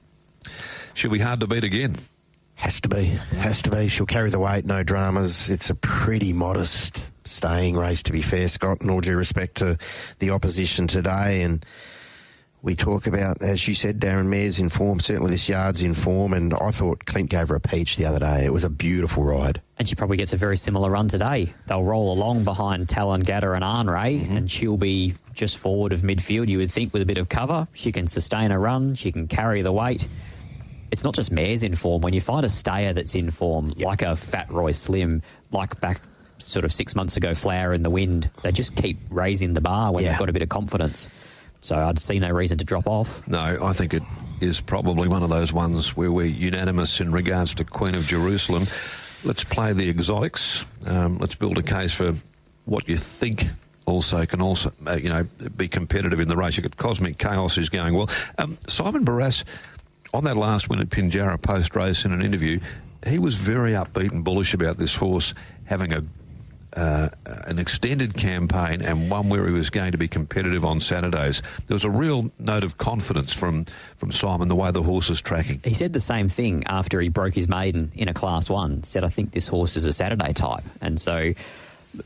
She'll be hard to beat again. Has to be. She'll carry the weight, no dramas. It's a pretty modest staying race, to be fair, Scott, and all due respect to the opposition today. And we talk about, as you said, Darren, mare's in form. Certainly this yard's in form, and I thought Clint gave her a peach the other day. It was a beautiful ride. And she probably gets a very similar run today. They'll roll along behind Talongatta and Arnray, and she'll be just forward of midfield, you would think, with a bit of cover. She can sustain a run. She can carry the weight. It's not just mares in form. When you find a stayer that's in form, like a Fat Roy Slim, like back sort of 6 months ago, Flower in the Wind, they just keep raising the bar when they've got a bit of confidence. So I'd see no reason to drop off. No, I think it is probably one of those ones where we're unanimous in regards to Queen of Jerusalem. Let's play the exotics. Let's build a case for what you think also can also be competitive in the race. You've got Cosmic Chaos is going well. Simon Barras, on that last win at Pinjarra post-race in an interview, he was very upbeat and bullish about this horse having an extended campaign and one where he was going to be competitive on Saturdays. There was a real note of confidence from Simon, the way the horse is tracking. He said the same thing after he broke his maiden in a Class 1. Said, I think this horse is a Saturday type. And so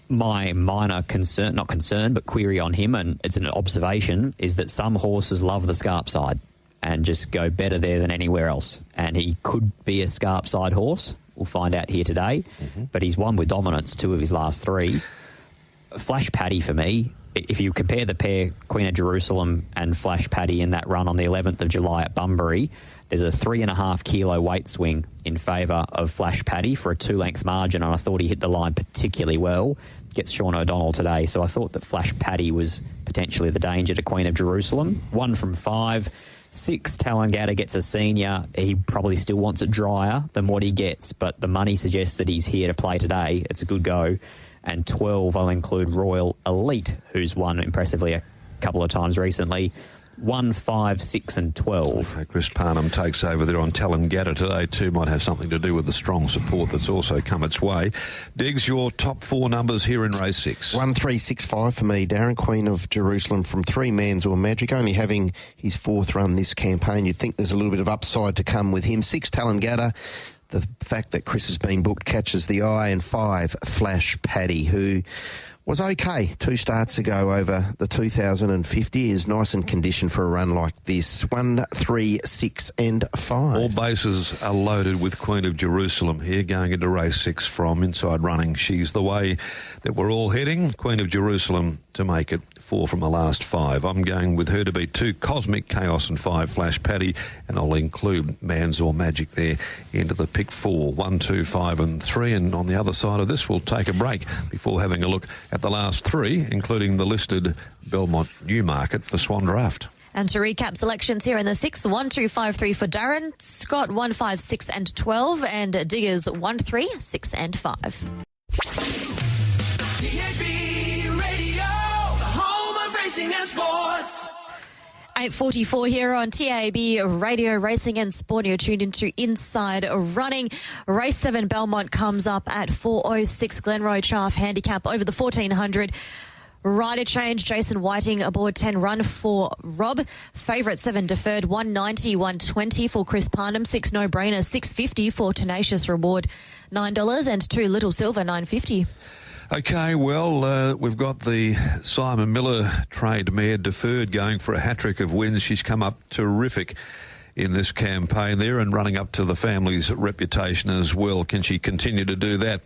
my minor concern, not concern, but query on him, and it's an observation, is that some horses love the scarp side and just go better there than anywhere else. And he could be a scarp side horse. We'll find out here today. But he's won with dominance 2 of his last 3. Flash Paddy for me, if you compare the pair, Queen of Jerusalem and Flash Paddy in that run on the 11th of July at Bunbury, there's a 3.5 kilo weight swing in favour of Flash Paddy for a 2-length margin, and I thought he hit the line particularly well. Gets Sean O'Donnell today, so I thought that Flash Paddy was potentially the danger to Queen of Jerusalem. 1 from 5. 6, Talongatta gets a senior. He probably still wants it drier than what he gets, but the money suggests that he's here to play today. It's a good go. And 12, I'll include Royal Elite, who's won impressively a couple of times recently. 1, 5, 6 and 12. Okay, Chris Parnham takes over there on Talongatta today too. Might have something to do with the strong support that's also come its way. Diggs, your top 4 numbers here in race 6. 1, 3, 6, 5 for me. Darren, Queen of Jerusalem from 3 Mans or Magic, only having his 4th run this campaign. You'd think there's a little bit of upside to come with him. 6, Talongatta. The fact that Chris has been booked catches the eye. And 5, Flash Paddy, who was okay 2 starts ago over the 2050. Is nice and conditioned for a run like this. 1, 3, 6 and 5. All bases are loaded with Queen of Jerusalem here going into race 6 from Inside Running. She's the way that we're all heading. Queen of Jerusalem to make it 4 from the last 5. I'm going with her to beat 2, Cosmic Chaos, and 5, Flash Paddy, and I'll include Mans or Magic there into the pick 4, 1, 2, 5 and 3. And on the other side of this, we'll take a break before having a look at the last 3, including the listed Belmont Newmarket for Swan Draft. And to recap selections here in the 6, 1, 2, 5, 3 for Darren, Scott 1, 5, 6 and 12, and Diggers 1, 3, 6 and 5. And sports. 8:44 here on TAB Radio Racing and Sport. You're tuned into Inside Running. Race 7 Belmont comes up at 4:06. Glenroy Chaff handicap over the 1400. Rider change, Jason Whiting aboard 10 run for Rob. Favourite 7 deferred, 190, 120 for Chris Parnham. 6 no-brainer, 650 for Tenacious Reward, $9, and 2 Little Silver, $9.50. Okay, well, we've got the Simon Miller trained mare deferred going for a hat-trick of wins. She's come up terrific in this campaign there and running up to the family's reputation as well. Can she continue to do that?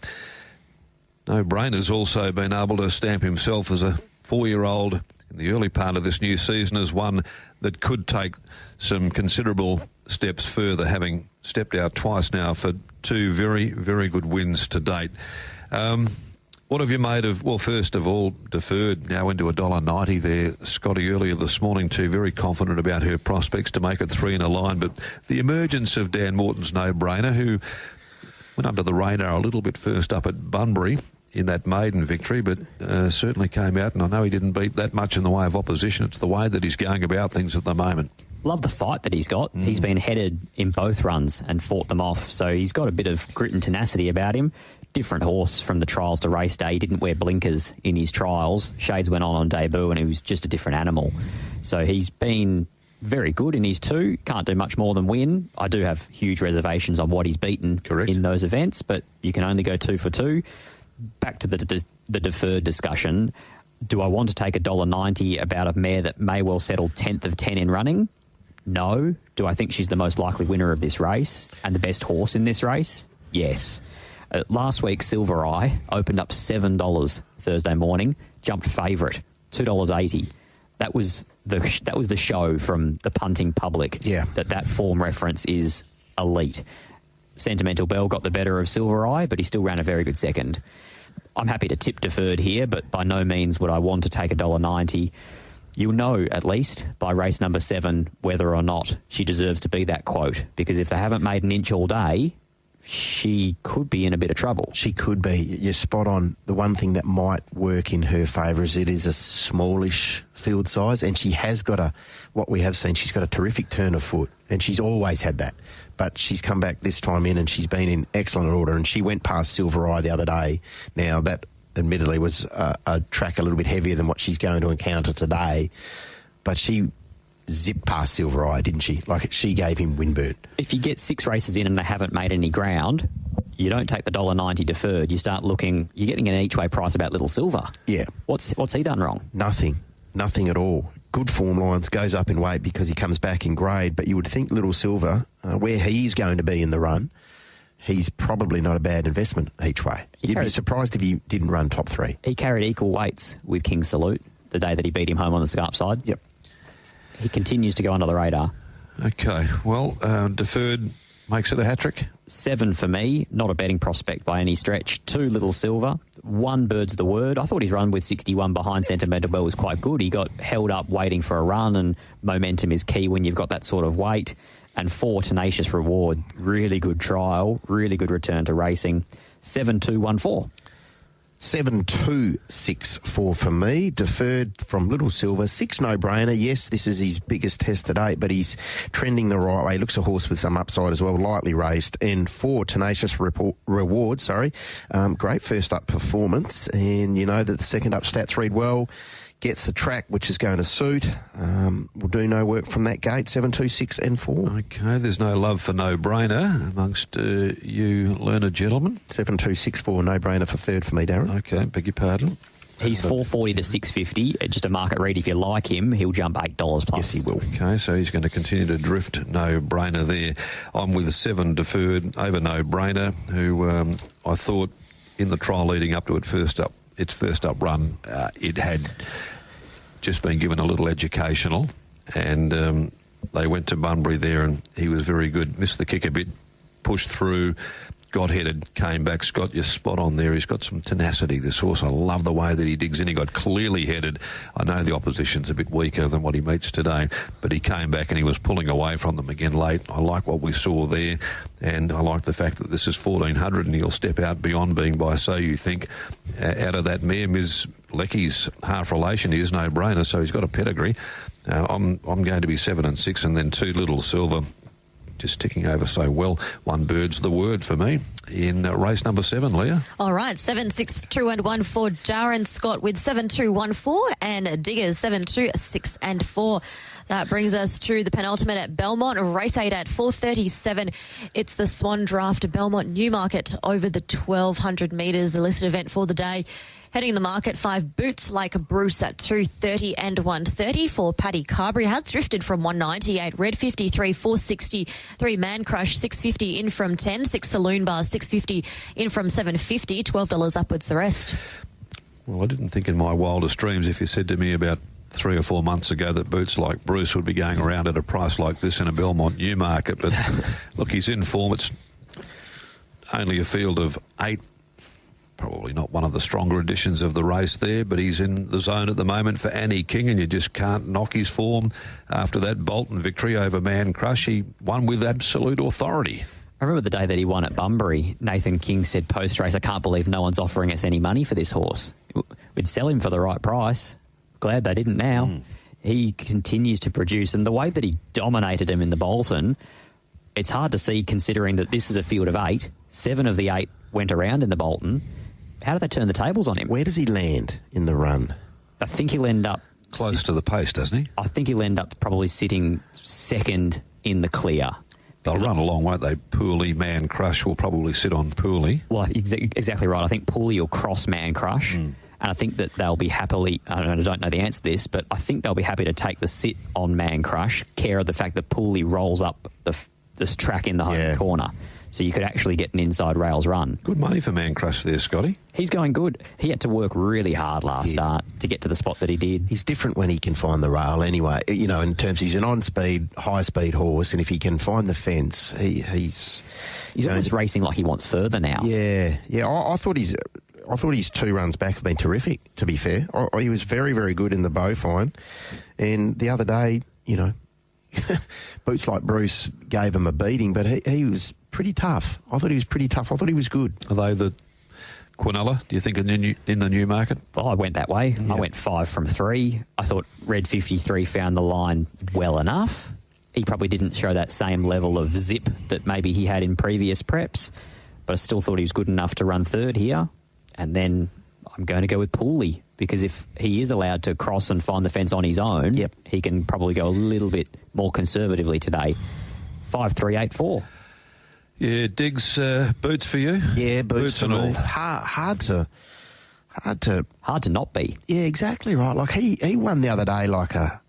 No Brainer's also been able to stamp himself as a 4-year-old in the early part of this new season as one that could take some considerable steps further, having stepped out twice now for 2 very, very good wins to date. What have you made of, well, first of all, deferred now into $1.90 there. Scotty earlier this morning too, very confident about her prospects to make it 3 in a line. But the emergence of Dan Morton's no-brainer, who went under the radar a little bit first up at Bunbury in that maiden victory, but certainly came out, and I know he didn't beat that much in the way of opposition. It's the way that he's going about things at the moment. Love the fight that he's got. He's been headed in both runs and fought them off, so he's got a bit of grit and tenacity about him. Different horse from the trials to race day. He didn't wear blinkers in his trials. Shades went on debut and he was just a different animal. So he's been very good in his 2. Can't do much more than win. I do have huge reservations on what he's beaten in those events, but you can only go 2 for 2. Back to the deferred discussion. Do I want to take $1.90 about a mare that may well settle 10th of 10 in running? No. Do I think she's the most likely winner of this race and the best horse in this race? Yes. Last week, Silver Eye opened up $7 Thursday morning, jumped favourite, $2.80. That was the show from the punting public. Yeah. That form reference is elite. Sentimental Bell got the better of Silver Eye, but he still ran a very good second. I'm happy to tip Deferred here, but by no means would I want to take $1.90. You'll know, at least, by race number 7, whether or not she deserves to be that quote, because if they haven't made an inch all day, she could be in a bit of trouble. She could be. You're spot on. The one thing that might work in her favour is it is a smallish field size, and she has got what we have seen, she's got a terrific turn of foot, and she's always had that. But she's come back this time in and she's been in excellent order, and she went past Silver Eye the other day. Now, that admittedly was a track a little bit heavier than what she's going to encounter today, but she zipped past Silver Eye, didn't she? Like, she gave him windburn. If you get 6 races in and they haven't made any ground, you don't take the $1.90 Deferred. You start looking, you're getting an each-way price about Little Silver. Yeah. What's he done wrong? Nothing at all. Good form lines, goes up in weight because he comes back in grade, but you would think Little Silver, where he's going to be in the run, he's probably not a bad investment each way. You'd be surprised if he didn't run top 3. He carried equal weights with King Salute the day that he beat him home on the scarp side. Yep. He continues to go under the radar. Okay, well, Deferred makes it a hat-trick. 7 for me, not a betting prospect by any stretch. 2 Little Silver, 1 Bird's the Word. I thought his run with 61 behind Sentimental Bell was quite good. He got held up waiting for a run, and momentum is key when you've got that sort of weight. And 4 Tenacious Reward, really good trial, really good return to racing. 7-2-1-4. 7-2-6-4 for me. Deferred from Little Silver. 6 no-brainer. Yes, this is his biggest test to date, but he's trending the right way. He looks a horse with some upside as well, lightly raised. And 4 Tenacious Reward. Great first up performance. And you know that the second up stats read well. Gets the track, which is going to suit. Will do no work from that gate. 7-2-6-4. Okay, there's no love for no-brainer amongst you learned gentlemen. 7-2-6-4, no-brainer for third for me, Darren. Okay, beg your pardon. He's 440 to 650. Just a market read. If you like him, he'll jump $8 plus. Yes, he will. Okay, so he's going to continue to drift no-brainer there. I'm with 7 Deferred over no-brainer, who I thought in the trial leading up to its first up run, it had just been given a little educational, and they went to Bunbury there, and he was very good. Missed the kick a bit, pushed through, got headed, came back. Scott, you're spot on there. He's got some tenacity, this horse. I love the way that he digs in. He got clearly headed. I know the opposition's a bit weaker than what he meets today, but he came back and he was pulling away from them again late. I like what we saw there, and I like the fact that this is 1400 and he'll step out beyond being by So You Think. Out of that mare, Ms. Lecky's half relation, he is no-brainer, so he's got a pedigree. I'm going to be 7 and 6, and then 2 Little Silver, just ticking over so well. 1 Bird's the Word for me in race number 7, Leah. All right, 7-6-2-1 for Darren. Scott with 7-2-1-4 and Diggers 7-2-6-4. That brings us to the penultimate at Belmont, race 8 at 4:37. It's the Swan Draft Belmont Newmarket over the 1,200 metres, the listed event for the day. Heading the market, 5 Boots Like Bruce at 2:30 and 1:30 for Paddy Carberry. Has drifted from 198. Red 53, 460. 3 Man Crush, 650 in from 10. 6 Saloon Bars, 650 in from 750. $12 upwards the rest. Well, I didn't think in my wildest dreams if you said to me about 3 or 4 months ago that Boots Like Bruce would be going around at a price like this in a Belmont Newmarket. But look, he's in form. It's only a field of 8. Probably not one of the stronger editions of the race there, but he's in the zone at the moment for Annie King, and you just can't knock his form. After that Bolton victory over Man Crush, he won with absolute authority. I remember the day that he won at Bunbury, Nathan King said post-race, I can't believe no one's offering us any money for this horse. We'd sell him for the right price. Glad they didn't now. He continues to produce, and the way that he dominated him in the Bolton, it's hard to see considering that this is a field of 8. 7 of the 8 went around in the Bolton. How do they turn the tables on him? Where does he land in the run? I think he'll end up close to the pace, doesn't he? I think he'll end up probably sitting second in the clear. They'll run along, won't they? Pooley, Man Crush will probably sit on Pooley. Well, exactly right. I think Pooley will cross Man Crush. And I think that they'll be happily, I don't know the answer to this, but I think they'll be happy to take the sit on Man Crush, care of the fact that Pooley rolls up this track in the home corner. So you could actually get an inside rails run. Good money for Man Crush there, Scotty. He's going good. He had to work really hard last start to get to the spot that he did. He's different when he can find the rail anyway. You know, in terms he's an on-speed, high-speed horse, and if he can find the fence, he's almost racing like he wants further now. Yeah. I thought his 2 runs back have been terrific, to be fair. He was very, very good in the Bowfine. And the other day, you know, Boots Like Bruce gave him a beating, but he was pretty tough. I thought he was pretty tough. I thought he was good. Are they the Quinella, do you think, in the Newmarket? Well, I went that way. Yep. I went 5 from 3. I thought Red 53 found the line well enough. He probably didn't show that same level of zip that maybe he had in previous preps, but I still thought he was good enough to run 3rd here. And then I'm going to go with Pooley, because if he is allowed to cross and find the fence on his own, he can probably go a little bit more conservatively today. 5-3-8-4. Yeah, Diggs, Boots for you? Yeah, Boots and all. Hard to not be. Yeah, exactly right. Like he won the other day like a,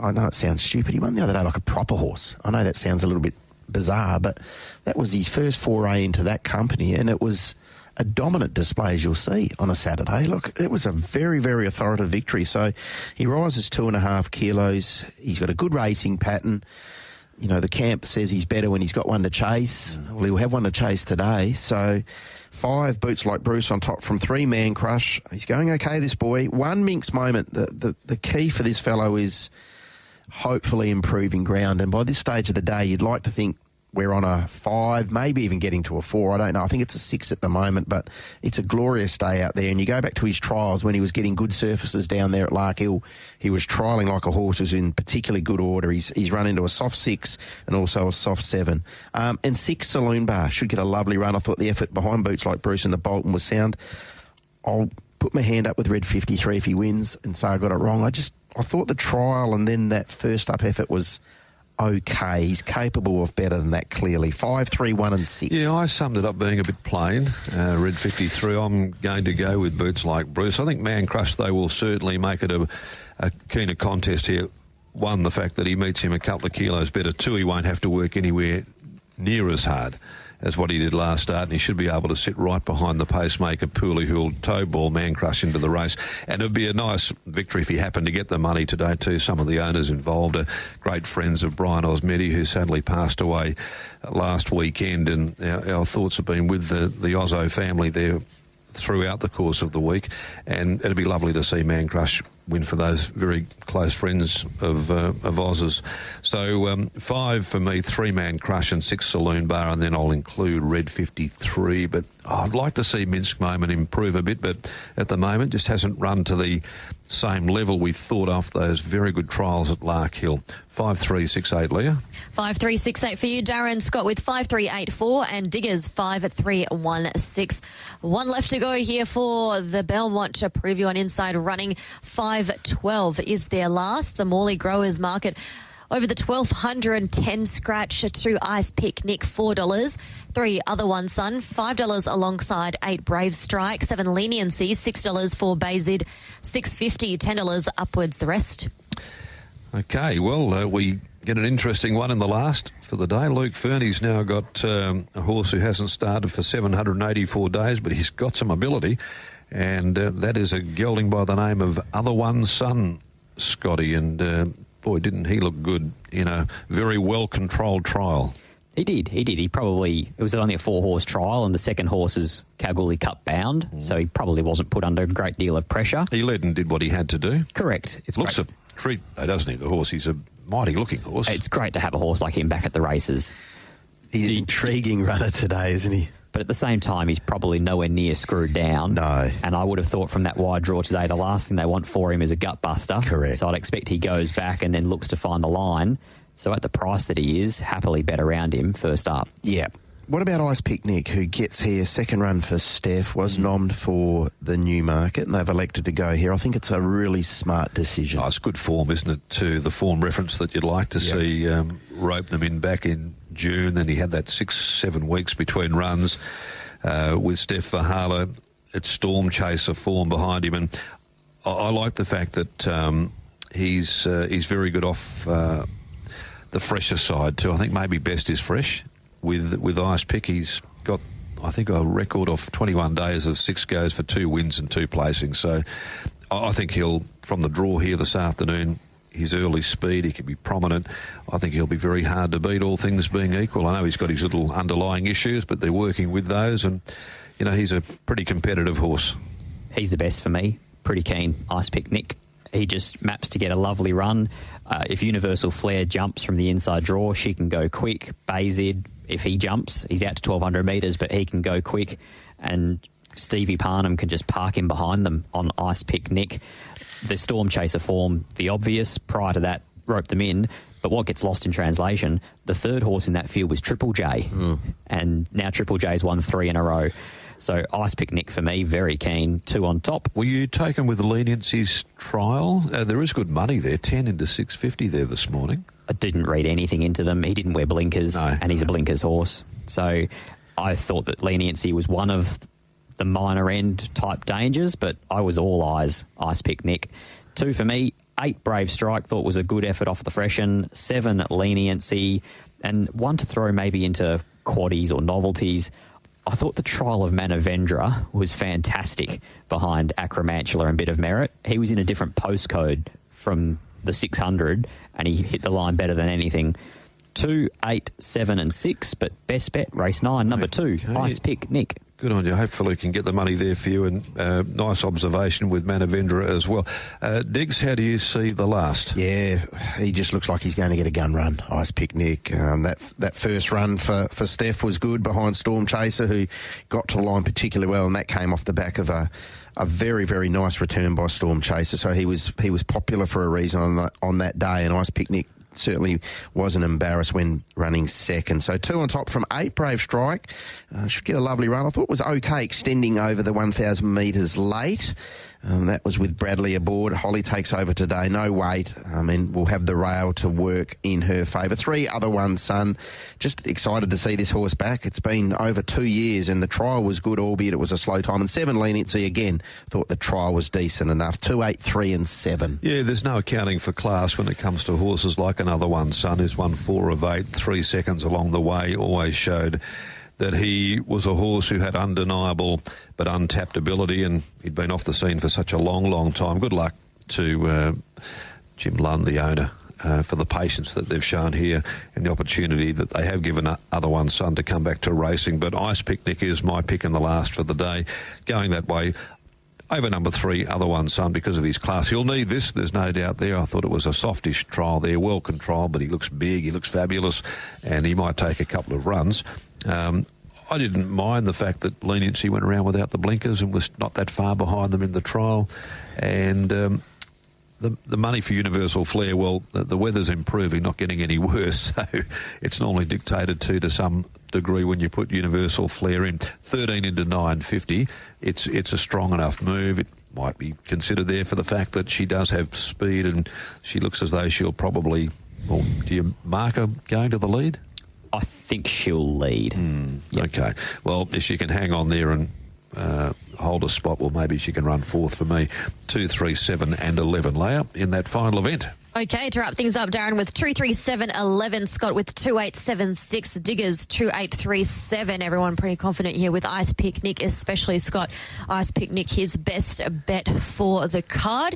I know it sounds stupid, he won the other day like a proper horse. I know that sounds a little bit bizarre, but that was his first foray into that company, and it was a dominant display, as you'll see, on a Saturday. Look, it was a very, very authoritative victory. So he rises 2.5 kilos. He's got a good racing pattern. You know, the camp says he's better when he's got one to chase. Well, he'll have one to chase today. So 5, Boots Like Bruce on top from 3, Man Crush. He's going okay, this boy. 1, Minx Moment. The key for this fellow is hopefully improving ground. And by this stage of the day, you'd like to think we're on a 5, maybe even getting to a 4. I don't know. I think it's a 6 at the moment, but it's a glorious day out there. And you go back to his trials when he was getting good surfaces down there at Lark Hill. He was trialling like a horse who's in particularly good order. He's run into a soft 6 and also a soft 7. And 6, Saloon Bar should get a lovely run. I thought the effort behind Boots Like Bruce and the Bolton was sound. I'll put my hand up with Red 53 if he wins and say I got it wrong. I thought the trial and then that first up effort was okay. He's capable of better than that, clearly. 5, 3, 1 and 6. Yeah, I summed it up being a bit plain. Red 53, I'm going to go with Boots Like Bruce. I think Man Crush, they will certainly make it a keener contest here. 1, the fact that he meets him a couple of kilos better. 2, he won't have to work anywhere near as hard as what he did last start, and he should be able to sit right behind the pacemaker Pooley, who'll toe ball Man Crush into the race. And it would be a nice victory if he happened to get the money today too. Some of the owners involved are great friends of Brian Osmedi, who sadly passed away last weekend, and our thoughts have been with the Ozzo family there throughout the course of the week, and it'd be lovely to see Man Crush win for those very close friends of Oz's. So 5 for me, 3 Man Crush and 6 Saloon Bar, and then I'll include Red 53. But I'd like to see Minsk Moment improve a bit, but at the moment just hasn't run to the same level we thought after those very good trials at Lark Hill. 5-3-6-8, Leah. 5-3-6-8 for you, Darren. Scott with 5-3-8-4 and Diggers 5-3-1-6. 1 left to go here for the Belmont preview on Inside Running. 5-12 is their last. The Morley Growers Market over the 1,210 scratch to Ice Picnic, $4. 3 Other One Son, $5 alongside 8 Brave Strike. 7 Leniency, $6 for Bayzid. $6.50, $10 upwards the rest. Okay, well, we get an interesting one in the last for the day. Luke Fernie's now got a horse who hasn't started for 784 days, but he's got some ability, and that is a gelding by the name of Other One Son, Scotty, and boy, didn't he look good in a very well-controlled trial. He did. It was only a 4-horse trial, and the second horse is Kalgoorlie Cup bound, so he probably wasn't put under a great deal of pressure. He led and did what he had to do. Correct. It looks a treat, though, doesn't he, the horse? He's a mighty-looking horse. It's great to have a horse like him back at the races. He's an intriguing runner today, isn't he? But at the same time, he's probably nowhere near screwed down. No. And I would have thought from that wide draw today, the last thing they want for him is a gut buster. Correct. So I'd expect he goes back and then looks to find the line. So at the price that he is, happily bet around him first up. Yeah. What about Ice Picnic, who gets here, second run for Steph, was nommed for the Newmarket, and they've elected to go here. I think it's a really smart decision. Oh, it's good form, isn't it, to the form reference that you'd like to see rope them in back in June. Then he had that 6-7 weeks between runs with Steph Verhala. it's Storm Chaser form behind him, and I like the fact that he's very good off the fresher side too. I think maybe best is fresh with Ice Pick. He's got, I think, a record of 21 days of 6 goes for 2 wins and 2 placings. So I think he'll, from the draw here this afternoon, his early speed, he can be prominent. I think he'll be very hard to beat, all things being equal. I know he's got his little underlying issues, but they're working with those, and you know, he's a pretty competitive horse. He's the best for me. Pretty keen. Ice Pick Nick. He just maps to get a lovely run. If Universal Flair jumps from the inside draw, she can go quick. Bayzid, if he jumps, he's out to 1,200 metres, but he can go quick. And Stevie Parnham can just park him behind them on Ice Pick Nick. The Storm Chaser form, the obvious, prior to that, roped them in. But what gets lost in translation, the third horse in that field was Triple J. And now Triple J's won 3 in a row. So Ice Pick Nick for me, very keen. 2 on top. Were you taken with the leniencies trial? There is good money there, 10 into 650 there this morning. I didn't read anything into them. He didn't wear blinkers, and he's a blinkers horse. So I thought that leniency was one of the minor end type dangers, but I was all eyes, Ice Pick Nick. 2 for me, 8 Brave Strike, thought was a good effort off the freshen, 7 leniency, and 1 to throw maybe into quaddies or novelties. I thought the trial of Manavendra was fantastic behind Acromantula and Bit of Merit. He was in a different postcode from the 600 and he hit the line better than anything. 2, 8, 7 and 6, but best bet, race 9, number 2, Ice Pick Nick. Good on you. Hopefully we can get the money there for you, and nice observation with Manavendra as well. Diggs, how do you see the last? Yeah, he just looks like he's going to get a gun run, Ice Pick Nick. That first run for Steph was good behind Storm Chaser, who got to the line particularly well, and that came off the back of a very, very nice return by Storm Chaser. So he was popular for a reason on that day, and Ice Pick Nick certainly wasn't embarrassed when running second. So 2 on top from 8, Brave Strike. Should get a lovely run. I thought it was okay extending over the 1,000 metres late. That was with Bradley aboard. Holly takes over today. No weight. And we'll have the rail to work in her favour. 3 Other One Son. Just excited to see this horse back. It's been over 2 years and the trial was good, albeit it was a slow time. And 7 leniency again. Thought the trial was decent enough. 2, 8, 3 and 7. Yeah, there's no accounting for class when it comes to horses like Another One Son, who's won 4 of 8, 3 seconds along the way, always showed that he was a horse who had undeniable but untapped ability, and he'd been off the scene for such a long, long time. Good luck to Jim Lund, the owner, for the patience that they've shown here and the opportunity that they have given Other One Son to come back to racing. But Ice Pick Nick is my pick in the last for the day. Going that way, over number 3, Other One Son, because of his class. He'll need this, there's no doubt there. I thought it was a softish trial there, well controlled, but he looks big, he looks fabulous, and he might take a couple of runs. I didn't mind the fact that leniency went around without the blinkers and was not that far behind them in the trial. And the money for Universal Flair, well, the weather's improving, not getting any worse, so it's normally dictated to some degree when you put Universal Flair in. 13 into 950, it's a strong enough move. It might be considered there for the fact that she does have speed and she looks as though she'll probably, well, do you mark her going to the lead? I think she'll lead. Yep. Okay. Well, if she can hang on there and hold a spot, well, maybe she can run 4th for me. 2, 3, 7 and 11 layup in that final event. Okay, to wrap things up, Darren with 2, 3, 7, 11. Scott with 2, 8, 7, 6. Diggers 2, 8, 3, 7. Everyone pretty confident here with Ice Pick Nick, especially Scott. Ice Pick Nick, his best bet for the card.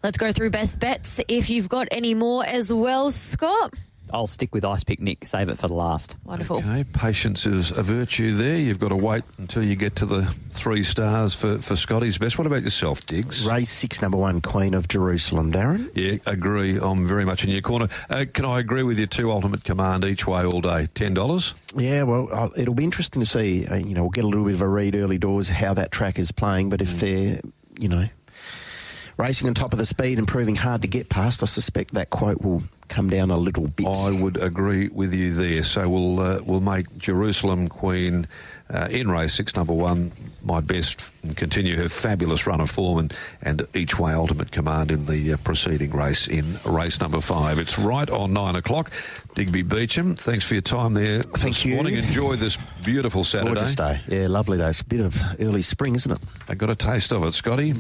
Let's go through best bets. If you've got any more as well, Scott. I'll stick with Ice Pick Nick, save it for the last. Wonderful. Okay, patience is a virtue there. You've got to wait until you get to the 3 stars for Scotty's best. What about yourself, Diggs? Race 6, number 1, Queen of Jerusalem, Darren? Yeah, agree. I'm very much in your corner. Can I agree with you? 2 Ultimate Command each way all day. $10? Yeah, well, it'll be interesting to see. We'll get a little bit of a read early doors how that track is playing, but if they're, racing on top of the speed and proving hard to get past. I suspect that quote will come down a little bit. I would agree with you there. So we'll make Jerusalem Queen in race 6, number 1, my best, and continue her fabulous run of form and each way ultimate command in the preceding race in race number 5. It's right on 9 o'clock. Digby Beacham, thanks for your time there this morning. Enjoy this beautiful Saturday. Gorgeous day. Yeah, lovely day. It's a bit of early spring, isn't it? I got a taste of it, Scotty.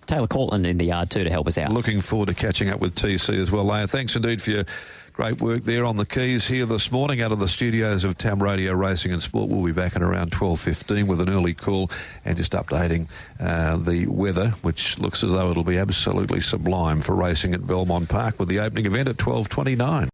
Taylor Cortland in the yard too to help us out. Looking forward to catching up with TC as well, Leah. Thanks indeed for your great work there on the keys here this morning out of the studios of TAM Radio Racing and Sport. We'll be back at around 12:15 with an early call and just updating the weather, which looks as though it'll be absolutely sublime for racing at Belmont Park with the opening event at 12:29.